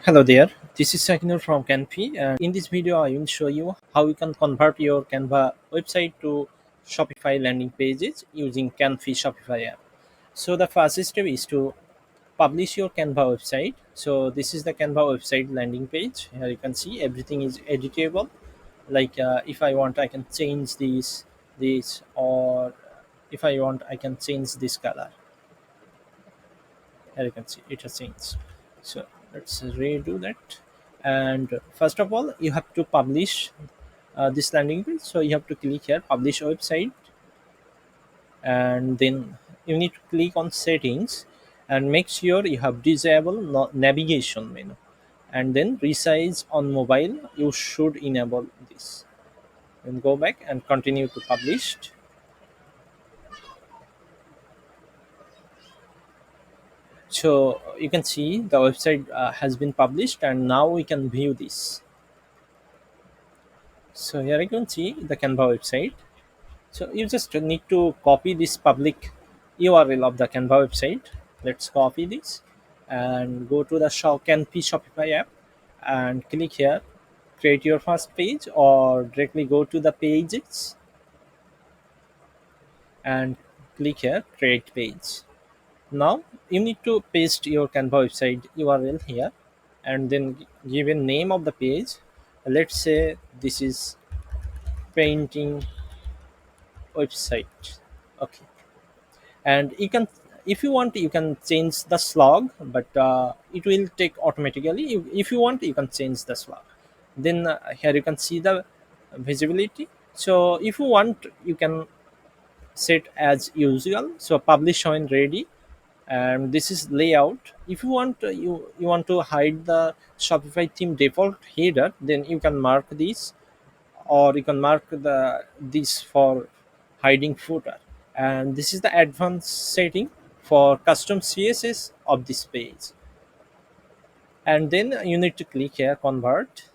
Hello there, this is Sakinur from Canfy, and in this video I will show you how you can convert your Canva website to Shopify landing pages using Canfy Shopify app. So the first step is to publish your Canva website. So this is the Canva website landing page. Here you can see everything is editable. Like if I want, I can change this, or if I want, I can change this color. Here you can see it has changed. So let's redo that. And first of all, you have to publish this landing page. So you have to click here, publish website, and then you need to click on settings and make sure you have disable navigation menu, and then resize on mobile. You should enable this. Then go back and continue to published. So you can see the website has been published, and now we can view this. So here you can see the Canva website. So you just need to copy this public URL of the Canva website. Let's copy this and go to the Canfy Shopify app and click here, create your first page, or directly go to the pages and click here, create page. Now you need to paste your Canva website URL here and then give a name of the page. Let's say this is painting website. Okay, and you can, if you want, you can change the slog, but it will take automatically. If you want, you can change the slog. Then here you can see the visibility. So if you want, you can set as usual, so publish when ready. And this is layout. If you want, you want to hide the Shopify theme default header, then you can mark this, or you can mark this for hiding footer. And this is the advanced setting for custom CSS of this page. And then you need to click here, convert.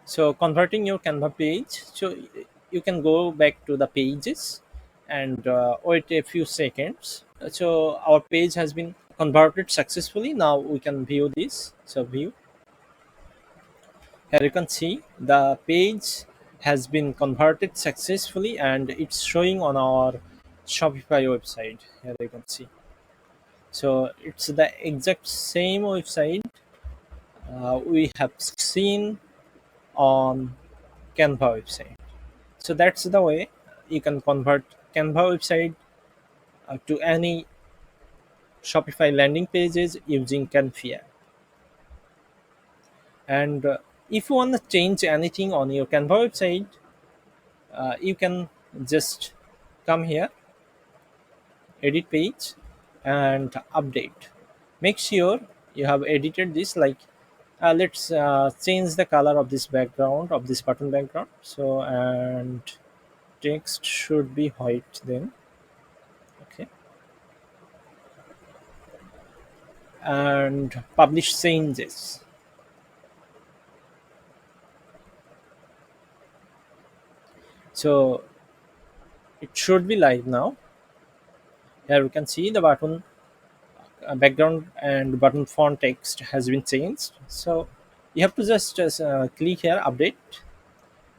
So converting your Canva page, so you can go back to the pages and wait a few seconds. So our page has been converted successfully. Now we can view this. So view. Here you can see the page has been converted successfully, and it's showing on our Shopify website. Here you can see. So it's the exact same website we have seen on Canva website. So that's the way you can convert Canva website to any Shopify landing pages using Canfy app. And if you want to change anything on your Canva website, you can just come here, edit page, and update. Make sure you have edited this. Like let's change the color of this background, of this button background. So, and text should be white then. Okay, and publish changes. So it should be live now. Here we can see the button background and button font text has been changed. So you have to just click here, update,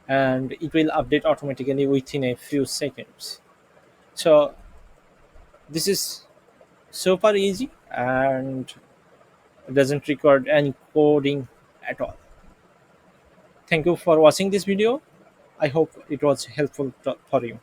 and it will update automatically within a few seconds. So this is super easy and doesn't require any coding at all. Thank you for watching this video. I hope it was helpful for you.